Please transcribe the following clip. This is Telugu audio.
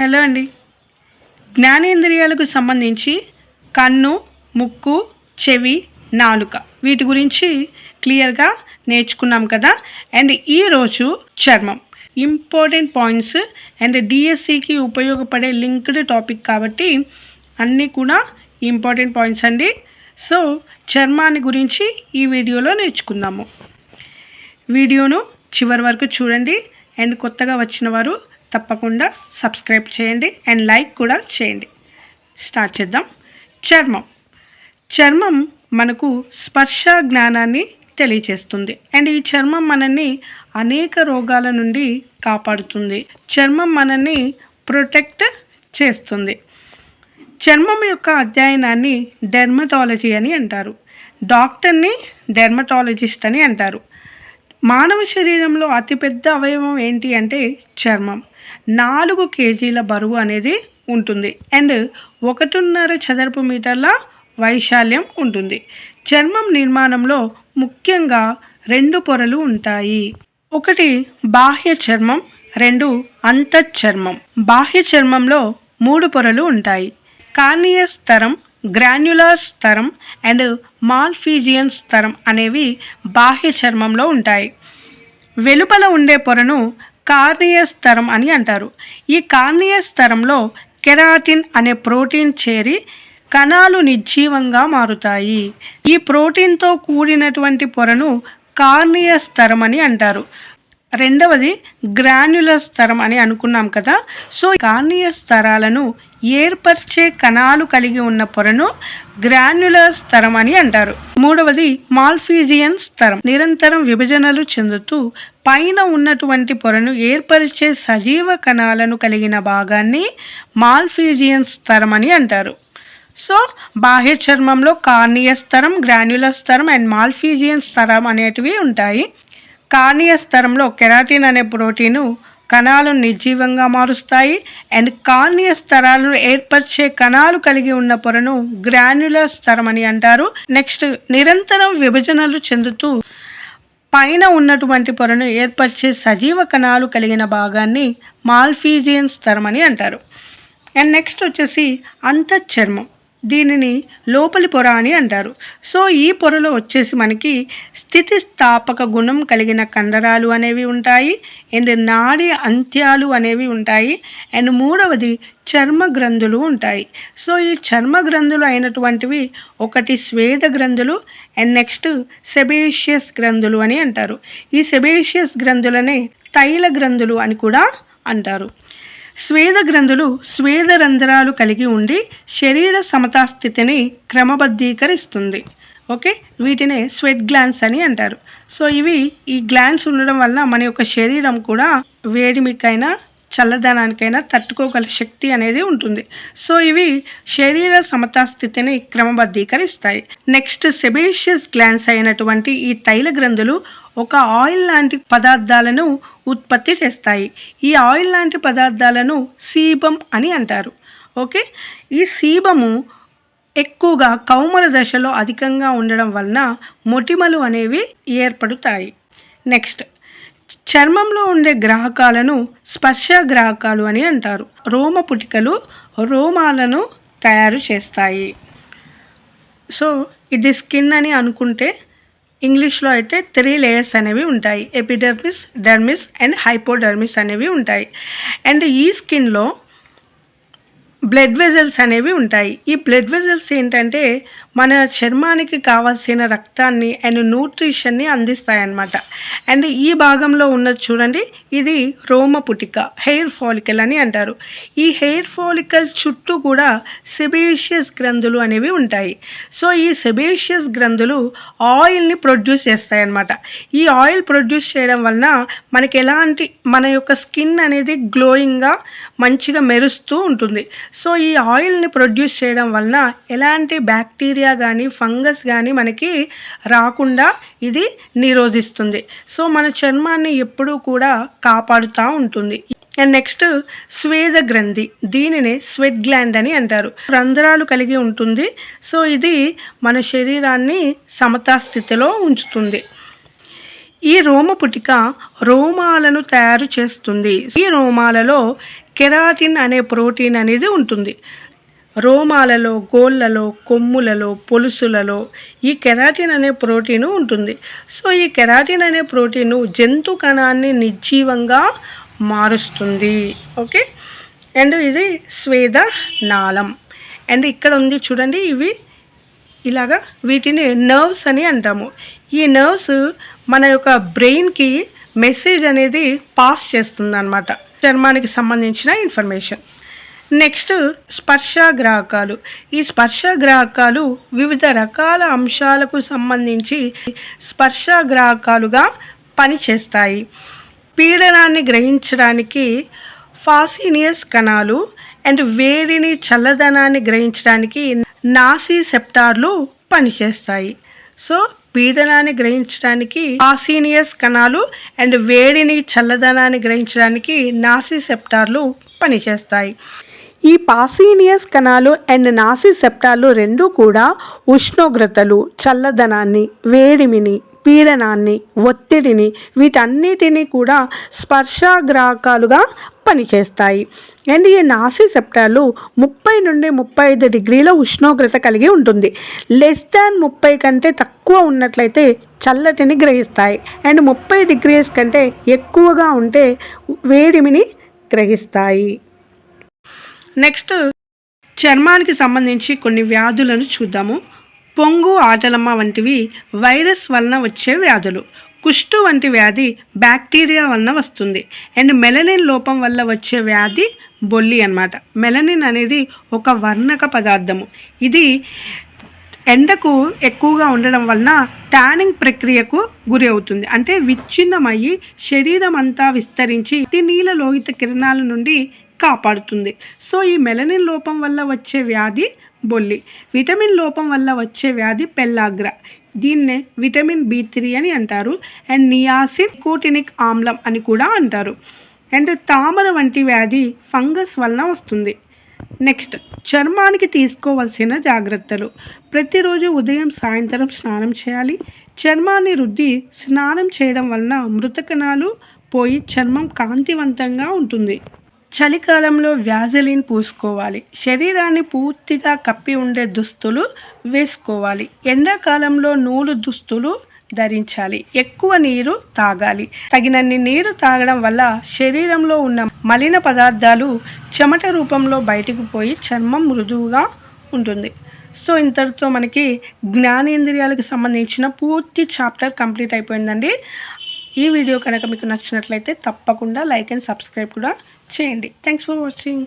హలో అండి. జ్ఞానేంద్రియాలకు సంబంధించి కన్ను, ముక్కు, చెవి, నాలుక వీటి గురించి క్లియర్గా నేర్చుకున్నాం కదా. అండ్ ఈరోజు చర్మం ఇంపార్టెంట్ పాయింట్స్ అండ్ డిఎస్సికి ఉపయోగపడే లింక్డ్ టాపిక్ కాబట్టి అన్నీ కూడా ఇంపార్టెంట్ పాయింట్స్ అండి. సో చర్మాన్ని గురించి ఈ వీడియోలో నేర్చుకుందాము. వీడియోను చివరి వరకు చూడండి అండ్ కొత్తగా వచ్చిన వారు తప్పకుండా సబ్స్క్రైబ్ చేయండి అండ్ లైక్ కూడా చేయండి. స్టార్ట్ చేద్దాం. చర్మం మనకు స్పర్శ జ్ఞానాన్ని తెలియచేస్తుంది అండ్ ఈ చర్మం మనల్ని అనేక రోగాల నుండి కాపాడుతుంది. చర్మం మనల్ని ప్రొటెక్ట్ చేస్తుంది. చర్మం యొక్క అధ్యయనాన్ని డెర్మటాలజీ అని అంటారు. డాక్టర్ని డెర్మటాలజిస్ట్ అని అంటారు. మానవ శరీరంలో అతిపెద్ద అవయవం ఏంటి అంటే చర్మం. 4 కేజీల బరువు అనేది ఉంటుంది అండ్ 1.5 చదరపు మీటర్ల వైశాల్యం ఉంటుంది. చర్మం నిర్మాణంలో ముఖ్యంగా 2 పొరలు ఉంటాయి. ఒకటి బాహ్య చర్మం, 2 అంతఃచర్మం. బాహ్య చర్మంలో 3 పొరలు ఉంటాయి. కార్నియస్ స్తరం, గ్రాన్యులర్ స్తరం అండ్ మాల్ఫీజియన్ స్తరం అనేవి బాహ్య చర్మంలో ఉంటాయి. వెలుపల ఉండే పొరను కార్నియస్ స్తరం అని అంటారు. ఈ కార్నియస్ స్తరంలో కెరాటిన్ అనే ప్రోటీన్ చేరి కణాలు నిర్జీవంగా మారుతాయి. ఈ ప్రోటీన్తో కూడినటువంటి పొరను కార్నియస్ స్తరం అని అంటారు. రెండవది గ్రాన్యులర్ స్తరం అని అనుకున్నాం కదా. సో కార్నియస్ స్తరాలను ఏర్పరిచే కణాలు కలిగి ఉన్న పొరను గ్రాన్యులర్ స్తరం అని అంటారు. మూడవది మాల్ఫీజియన్ స్తరం. నిరంతరం విభజనలు చెందుతూ పైన ఉన్నటువంటి పొరను ఏర్పరిచే సజీవ కణాలను కలిగిన భాగాన్ని మాల్ఫీజియన్ స్తరం అని అంటారు. సో బాహ్య చర్మంలో కార్నియస్ స్తరం, గ్రాన్యులర్ స్తరం అండ్ మాల్ఫీజియన్ స్తరం అనేటివి ఉంటాయి. కార్నియస్ స్తరంలో కెరాటిన్ అనే ప్రోటీను కణాలను నిర్జీవంగా మారుస్తాయి అండ్ కార్నియస్ స్తరాలను ఏర్పరిచే కణాలు కలిగి ఉన్న పొరను గ్రాన్యులర్ స్తరం అని అంటారు. నెక్స్ట్ నిరంతరం విభజనలు చెందుతూ పైన ఉన్నటువంటి పొరను ఏర్పరిచే సజీవ కణాలు కలిగిన భాగాన్ని మాల్ఫీజియన్ స్తరం అని అంటారు. అండ్ నెక్స్ట్ వచ్చేసి అంతఃచర్మం. దీనిని లోపలి పొర అని అంటారు. సో ఈ పొరలో వచ్చేసి మనకి స్థితిస్థాపక గుణం కలిగిన కండరాలు అనేవి ఉంటాయి అండ్ నాడి అంత్యాలు అనేవి ఉంటాయి అండ్ మూడవది చర్మ గ్రంథులు ఉంటాయి. సో ఈ చర్మ గ్రంథులు అయినటువంటివి ఒకటి స్వేద గ్రంథులు అండ్ నెక్స్ట్ సెబేషియస్ గ్రంథులు అని అంటారు. ఈ సెబేషియస్ గ్రంథులనే తైల గ్రంథులు అని కూడా అంటారు. స్వేద గ్రంథులు స్వేద రంధ్రాలు కలిగి ఉండి శరీర సమతాస్థితిని క్రమబద్ధీకరిస్తుంది. ఓకే, వీటినే స్వెట్ గ్లాండ్స్ అని అంటారు. సో ఈ గ్లాండ్స్ ఉండడం వలన మన యొక్క శరీరం కూడా వేడిమికైనా చల్లదనానికైనా తట్టుకోగల శక్తి అనేది ఉంటుంది. సో ఇవి శరీర సమతాస్థితిని క్రమబద్ధీకరిస్తాయి. నెక్స్ట్ సెబేషియస్ గ్లాండ్స్ అయినటువంటి ఈ తైల గ్రంథులు ఒక ఆయిల్ లాంటి పదార్థాలను ఉత్పత్తి చేస్తాయి. ఈ ఆయిల్ లాంటి పదార్థాలను సీబం అని అంటారు. ఓకే, ఈ సీబము ఎక్కువగా కౌమర దశలో అధికంగా ఉండడం వలన మొటిమలు అనేవి ఏర్పడుతాయి. నెక్స్ట్ చర్మంలో ఉండే గ్రాహకాలను స్పర్శ గ్రాహకాలు అని అంటారు. రోమ పుటికలు రోమాలను తయారు చేస్తాయి. సో ఇది స్కిన్ అని అనుకుంటే ఇంగ్లీష్లో అయితే 3 లేయర్స్ అనేవి ఉంటాయి. ఎపిడర్మిస్, డర్మిస్ అండ్ హైపోడర్మిస్ అనేవి ఉంటాయి. అండ్ ఈ స్కిన్లో బ్లడ్ వెజల్స్ అనేవి ఉంటాయి. ఈ బ్లడ్ వెజల్స్ ఏంటంటే మన చర్మానికి కావాల్సిన రక్తాన్ని అండ్ న్యూట్రిషన్ని అందిస్తాయి అన్నమాట. అండ్ ఈ భాగంలో ఉన్నది చూడండి, ఇది రోమ పుటిక, హెయిర్ ఫాలికల్ అని అంటారు. ఈ హెయిర్ ఫాలికల్ చుట్టూ కూడా సెబేషియస్ గ్రంథులు అనేవి ఉంటాయి. సో ఈ సెబేషియస్ గ్రంథులు ఆయిల్ని ప్రొడ్యూస్ చేస్తాయి అన్నమాట. ఈ ఆయిల్ ప్రొడ్యూస్ చేయడం వలన మనకి మన యొక్క స్కిన్ అనేది గ్లోయింగ్గా మంచిగా మెరుస్తూ ఉంటుంది. సో ఈ ఆయిల్ని ప్రొడ్యూస్ చేయడం వలన ఎలాంటి బ్యాక్టీరియా కానీ ఫంగస్ కానీ మనకి రాకుండా ఇది నిరోధిస్తుంది. సో మన చర్మాన్ని ఎప్పుడూ కూడా కాపాడుతూ ఉంటుంది. అండ్ నెక్స్ట్ స్వేద గ్రంథి, దీనినే స్వెట్ గ్లాండ్ అని అంటారు. రంధ్రాలు కలిగి ఉంటుంది. సో ఇది మన శరీరాన్ని సమతాస్థితిలో ఉంచుతుంది. ఈ రోమపుటిక రోమాలను తయారు చేస్తుంది. ఈ రోమాలలో కెరాటిన్ అనే ప్రోటీన్ అనేది ఉంటుంది. రోమాలలో, గోళ్ళలో, కొమ్ములలో, పొలుసులలో ఈ కెరాటిన్ అనే ప్రోటీను ఉంటుంది. సో ఈ కెరాటిన్ అనే ప్రోటీను జంతు కణాన్ని నిర్జీవంగా మారుస్తుంది. ఓకే, అండ్ ఇది స్వేద నాళం. అండ్ ఇక్కడ ఉంది చూడండి, ఇవి ఇలాగా వీటిని నర్వ్స్ అని అంటాము. ఈ నర్వ్స్ మన యొక్క బ్రెయిన్కి మెసేజ్ అనేది పాస్ చేస్తుంది అన్నమాట, చర్మానికి సంబంధించిన ఇన్ఫర్మేషన్. నెక్స్ట్ స్పర్శగ్రాహకాలు. ఈ స్పర్శగ్రాహకాలు వివిధ రకాల అంశాలకు సంబంధించి స్పర్శగ్రాహకాలుగా పనిచేస్తాయి. పీడనాన్ని గ్రహించడానికి ఫాసినియస్ కణాలు అండ్ వేడిని చల్లదనాన్ని గ్రహించడానికి నాసిసెప్టార్లు పనిచేస్తాయి. సో పీడనాన్ని గ్రహించడానికి ఫాసినియస్ కణాలు అండ్ వేడిని చల్లదనాన్ని గ్రహించడానికి నాసిసెప్టార్లు పనిచేస్తాయి. ఈ పాసినియస్ కణాలు అండ్ నాసిసెప్టార్లు రెండూ కూడా ఉష్ణోగ్రతలు, చల్లదనాన్ని, వేడిమిని, పీడనాన్ని, ఒత్తిడిని వీటన్నిటినీ కూడా స్పర్శగ్రాహకాలుగా పనిచేస్తాయి. అండ్ ఈ నాసిసెప్టార్లు 30 నుండి 35 డిగ్రీల ఉష్ణోగ్రత కలిగి ఉంటుంది. లెస్ దాన్ 30 కంటే తక్కువ ఉన్నట్లయితే చల్లటిని గ్రహిస్తాయి. అండ్ 30 డిగ్రీస్ కంటే ఎక్కువగా ఉంటే వేడిమిని గ్రహిస్తాయి. నెక్స్ట్ చర్మానికి సంబంధించి కొన్ని వ్యాధులను చూద్దాము. పొంగు, ఆటలమ్మ వంటివి వైరస్ వలన వచ్చే వ్యాధులు. కుష్టు వంటి వ్యాధి బ్యాక్టీరియా వలన వస్తుంది. అండ్ మెలనిన్ లోపం వల్ల వచ్చే వ్యాధి బొల్లి అన్నమాట. మెలనిన్ అనేది ఒక వర్ణక పదార్థము. ఇది ఎండకు ఎక్కువగా ఉండడం వలన ట్యానింగ్ ప్రక్రియకు గురి అవుతుంది. అంటే విచ్ఛిన్నమయ్యి శరీరం అంతా విస్తరించి నీల లోహిత కిరణాల నుండి కాపాడుతుంది. సో ఈ మెలనిన్ లోపం వల్ల వచ్చే వ్యాధి బొల్లి. విటమిన్ లోపం వల్ల వచ్చే వ్యాధి పెల్లాగ్ర. దీన్నే విటమిన్ B3 అని అంటారు. అండ్ నియాసిన్ కోటినిక్ ఆమ్లం అని కూడా అంటారు. అండ్ తామర వంటి వ్యాధి ఫంగస్ వలన వస్తుంది. నెక్స్ట్ చర్మానికి తీసుకోవాల్సిన జాగ్రత్తలు. ప్రతిరోజు ఉదయం, సాయంత్రం స్నానం చేయాలి. చర్మాన్ని రుద్ది స్నానం చేయడం వలన మృత కణాలు పోయి చర్మం కాంతివంతంగా ఉంటుంది. చలికాలంలో వ్యాజలిన్ పూసుకోవాలి. శరీరాన్ని పూర్తిగా కప్పి ఉండే దుస్తులు వేసుకోవాలి. ఎండాకాలంలో నూలు దుస్తులు ధరించాలి. ఎక్కువ నీరు తాగాలి. తగినన్ని నీరు తాగడం వల్ల శరీరంలో ఉన్న మలిన పదార్థాలు చెమట రూపంలో బయటకు పోయి చర్మం మృదువుగా ఉంటుంది. సో ఇంతటితో మనకి జ్ఞానేంద్రియాలకు సంబంధించిన పూర్తి చాప్టర్ కంప్లీట్ అయిపోయిందండి. ఈ వీడియో కనుక మీకు నచ్చినట్లయితే తప్పకుండా లైక్ అండ్ సబ్స్క్రైబ్ కూడా చేయండి. Thanks for watching.